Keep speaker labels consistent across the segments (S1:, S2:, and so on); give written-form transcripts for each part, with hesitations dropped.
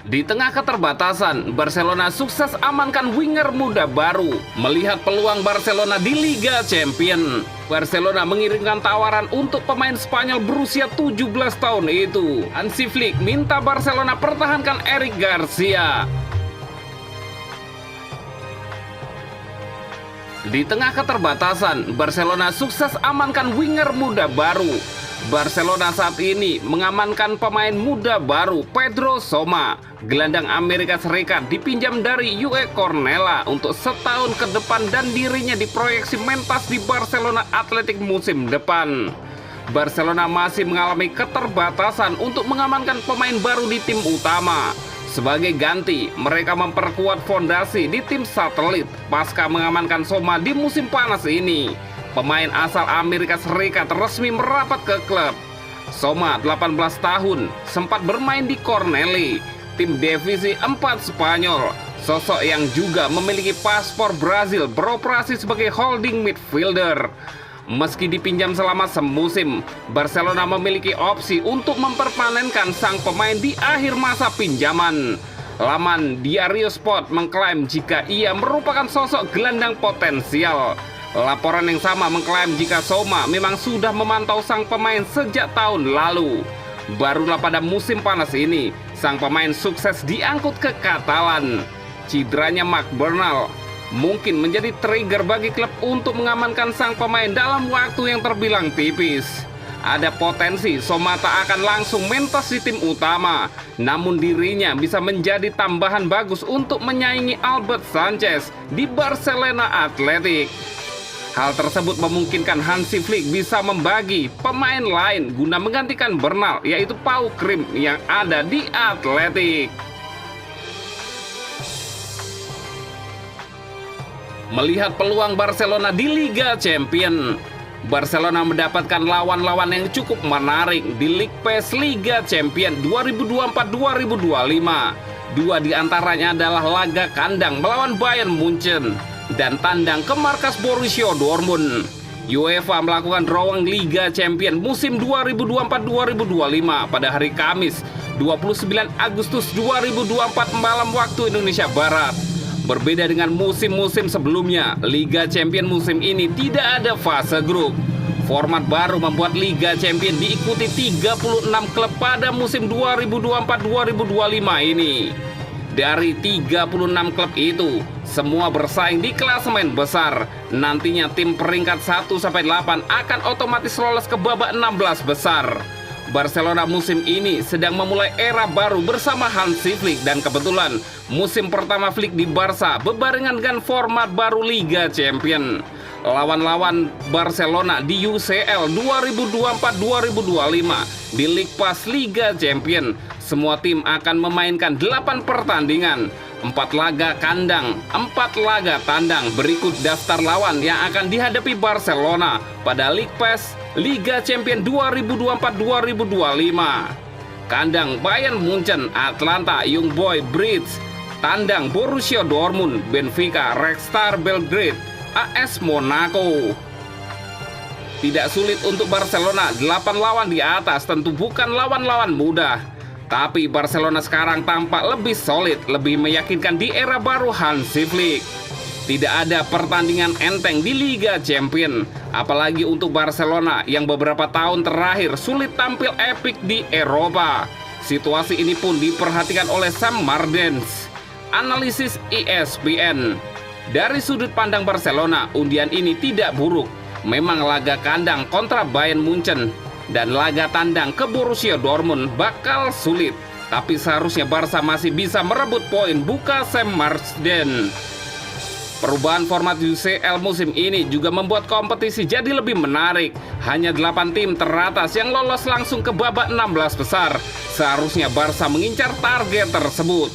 S1: Di tengah keterbatasan, Barcelona sukses amankan winger muda baru. Melihat peluang Barcelona di Liga Champions, Barcelona mengirimkan tawaran untuk pemain Spanyol berusia 17 tahun itu. Hansi Flick minta Barcelona pertahankan Eric Garcia. Di tengah keterbatasan, Barcelona sukses amankan winger muda baru. Barcelona saat ini mengamankan pemain muda baru Pedro Soma. Gelandang Amerika Serikat dipinjam dari UE Cornella untuk setahun ke depan dan dirinya diproyeksi mentas di Barcelona Athletic musim depan. Barcelona masih mengalami keterbatasan untuk mengamankan pemain baru di tim utama. Sebagai ganti, mereka memperkuat fondasi di tim satelit pasca mengamankan Soma di musim panas ini. Pemain asal Amerika Serikat resmi merapat ke klub. Soma, 18 tahun, sempat bermain di Cornell, tim divisi 4 Spanyol. Sosok yang juga memiliki paspor Brazil beroperasi sebagai holding midfielder. Meski dipinjam selama semusim, Barcelona memiliki opsi untuk memperpanenkan sang pemain di akhir masa pinjaman. Laman Diario Sport mengklaim jika ia merupakan sosok gelandang potensial. Laporan yang sama mengklaim jika Soma memang sudah memantau sang pemain sejak tahun lalu. Barulah pada musim panas ini, sang pemain sukses diangkut ke Katalan. Cederanya Marc Bernal mungkin menjadi trigger bagi klub untuk mengamankan sang pemain dalam waktu yang terbilang tipis. Ada potensi Soma tak akan langsung mentas di tim utama, namun dirinya bisa menjadi tambahan bagus untuk menyaingi Albert Sanchez di Barcelona Athletic. Hal tersebut memungkinkan Hansi Flick bisa membagi pemain lain guna menggantikan Bernal, yaitu Pau Krim yang ada di Athletic. Melihat peluang Barcelona di Liga Champions, Barcelona mendapatkan lawan-lawan yang cukup menarik di League Pass Liga Champions 2024-2025. Dua di antaranya adalah laga kandang melawan Bayern Munchen dan tandang ke markas Borussia Dortmund. UEFA melakukan drawing Liga Champions musim 2024-2025 pada hari Kamis 29 Agustus 2024 malam waktu Indonesia Barat. Berbeda dengan musim-musim sebelumnya, Liga Champions musim ini tidak ada fase grup. Format baru membuat Liga Champions diikuti 36 klub pada musim 2024-2025 ini. Dari 36 klub itu, semua bersaing di klasemen besar. Nantinya tim peringkat 1-8 akan otomatis lolos ke babak 16 besar. Barcelona musim ini sedang memulai era baru bersama Hansi Flick dan kebetulan musim pertama Flick di Barca bebarengan dengan format baru Liga Champions. Lawan-lawan Barcelona di UCL 2024-2025 di League Pass Liga Champions, semua tim akan memainkan 8 pertandingan, 4 laga kandang, 4 laga tandang. Berikut daftar lawan yang akan dihadapi Barcelona pada League Pass Liga Champions 2024-2025. Kandang Bayern Munchen, Atlanta Young Boys Bridge. Tandang Borussia Dortmund, Benfica, Red Star Belgrade, AS Monaco. Tidak sulit untuk Barcelona, 8 lawan di atas tentu bukan lawan-lawan mudah. Tapi Barcelona sekarang tampak lebih solid, lebih meyakinkan di era baru Hansi Flick. Tidak ada pertandingan enteng di Liga Champions, apalagi untuk Barcelona yang beberapa tahun terakhir sulit tampil epik di Eropa. Situasi ini pun diperhatikan oleh Sam Mardens, analisis ESPN. Dari sudut pandang Barcelona, undian ini tidak buruk. Memang laga kandang kontra Bayern Munchen dan laga tandang ke Borussia Dortmund bakal sulit, tapi seharusnya Barca masih bisa merebut poin, buka Sam Marsden. Perubahan format UCL musim ini juga membuat kompetisi jadi lebih menarik. Hanya 8 tim teratas yang lolos langsung ke babak 16 besar. Seharusnya Barca mengincar target tersebut.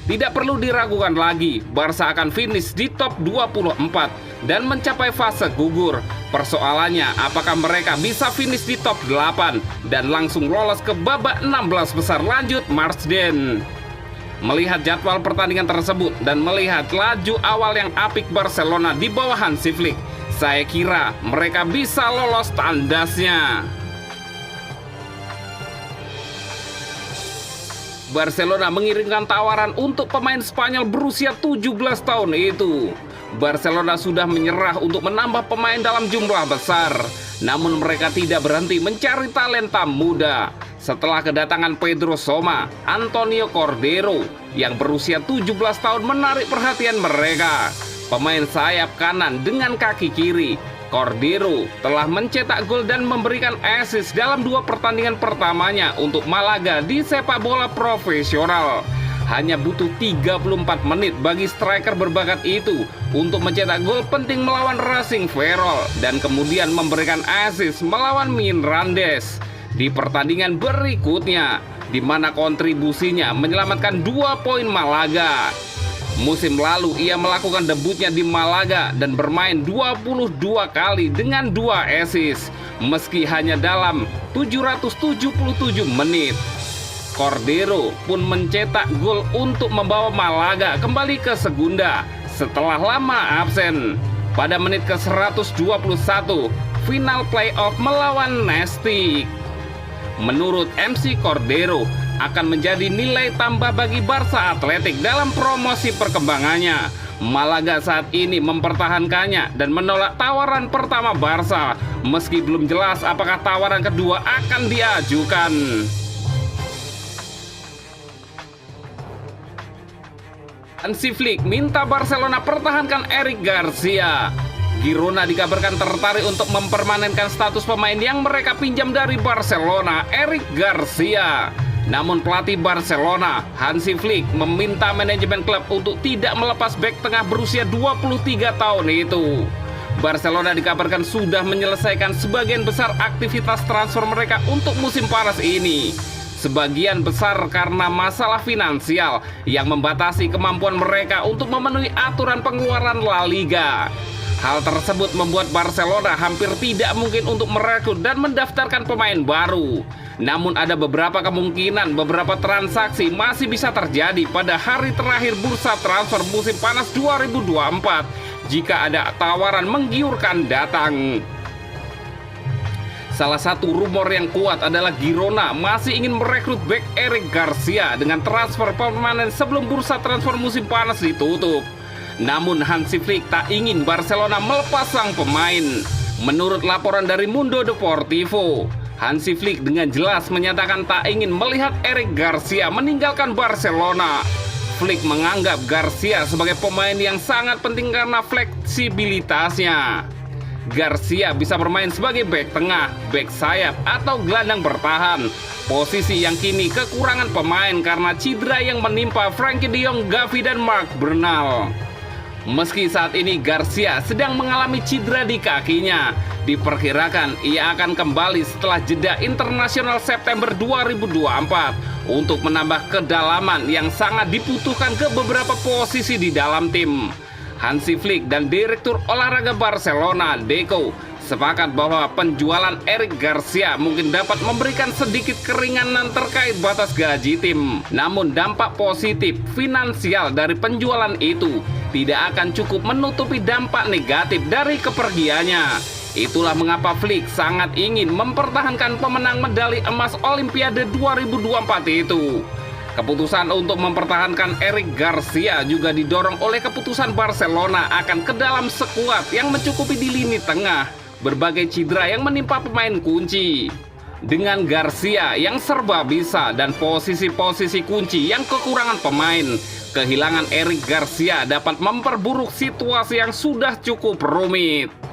S1: Tidak perlu diragukan lagi, Barca akan finish di top 24 dan mencapai fase gugur. Persoalannya, apakah mereka bisa finish di top 8 dan langsung lolos ke babak 16 besar? Lanjut Marsden. Melihat jadwal pertandingan tersebut dan melihat laju awal yang apik Barcelona di bawah Hansi Flick, saya kira mereka bisa lolos tandasnya. Barcelona mengirimkan tawaran untuk pemain Spanyol berusia 17 tahun itu. Barcelona sudah menyerah untuk menambah pemain dalam jumlah besar, namun mereka tidak berhenti mencari talenta muda. Setelah kedatangan Pedro Soma, Antonio Cordero yang berusia 17 tahun menarik perhatian mereka. Pemain sayap kanan dengan kaki kiri, Cordero telah mencetak gol dan memberikan assist dalam 2 pertandingan pertamanya untuk Malaga di sepak bola profesional. Hanya butuh 34 menit bagi striker berbakat itu untuk mencetak gol penting melawan Racing Ferrol dan kemudian memberikan assist melawan Mirandés di pertandingan berikutnya, di mana kontribusinya menyelamatkan 2 poin Malaga. Musim lalu ia melakukan debutnya di Malaga dan bermain 22 kali dengan 2 assist meski hanya dalam 777 menit. Cordero pun mencetak gol untuk membawa Malaga kembali ke Segunda setelah lama absen. Pada menit ke-121, final playoff melawan Nastic. Menurut MC Cordero, akan menjadi nilai tambah bagi Barca Athletic dalam promosi perkembangannya. Malaga saat ini mempertahankannya dan menolak tawaran pertama Barca, meski belum jelas apakah tawaran kedua akan diajukan. Hansi Flick minta Barcelona pertahankan Eric Garcia. Girona dikabarkan tertarik untuk mempermanenkan status pemain yang mereka pinjam dari Barcelona, Eric Garcia. Namun pelatih Barcelona, Hansi Flick, meminta manajemen klub untuk tidak melepas bek tengah berusia 23 tahun itu. Barcelona dikabarkan sudah menyelesaikan sebagian besar aktivitas transfer mereka untuk musim panas ini. Sebagian besar karena masalah finansial yang membatasi kemampuan mereka untuk memenuhi aturan pengeluaran La Liga. Hal tersebut membuat Barcelona hampir tidak mungkin untuk merekrut dan mendaftarkan pemain baru. Namun ada beberapa kemungkinan beberapa transaksi masih bisa terjadi pada hari terakhir bursa transfer musim panas 2024 jika ada tawaran menggiurkan datang. Salah satu rumor yang kuat adalah Girona masih ingin merekrut bek Eric Garcia dengan transfer permanen sebelum bursa transfer musim panas ditutup. Namun Hansi Flick tak ingin Barcelona melepas sang pemain. Menurut laporan dari Mundo Deportivo, Hansi Flick dengan jelas menyatakan tak ingin melihat Eric Garcia meninggalkan Barcelona. Flick menganggap Garcia sebagai pemain yang sangat penting karena fleksibilitasnya. Garcia bisa bermain sebagai bek tengah, bek sayap, atau gelandang bertahan. Posisi yang kini kekurangan pemain karena cedera yang menimpa Frenkie de Jong, Gavi, dan Marc Bernal. Meski saat ini Garcia sedang mengalami cedera di kakinya, diperkirakan ia akan kembali setelah jeda internasional September 2024 untuk menambah kedalaman yang sangat dibutuhkan ke beberapa posisi di dalam tim. Hansi Flick dan Direktur Olahraga Barcelona, Deco, sepakat bahwa penjualan Eric Garcia mungkin dapat memberikan sedikit keringanan terkait batas gaji tim. Namun dampak positif finansial dari penjualan itu tidak akan cukup menutupi dampak negatif dari kepergiannya. Itulah mengapa Flick sangat ingin mempertahankan pemenang medali emas Olimpiade 2024 itu. Keputusan untuk mempertahankan Eric Garcia juga didorong oleh keputusan Barcelona akan ke dalam skuad yang mencukupi di lini tengah berbagai cedera yang menimpa pemain kunci. Dengan Garcia yang serba bisa dan posisi-posisi kunci yang kekurangan pemain, kehilangan Eric Garcia dapat memperburuk situasi yang sudah cukup rumit.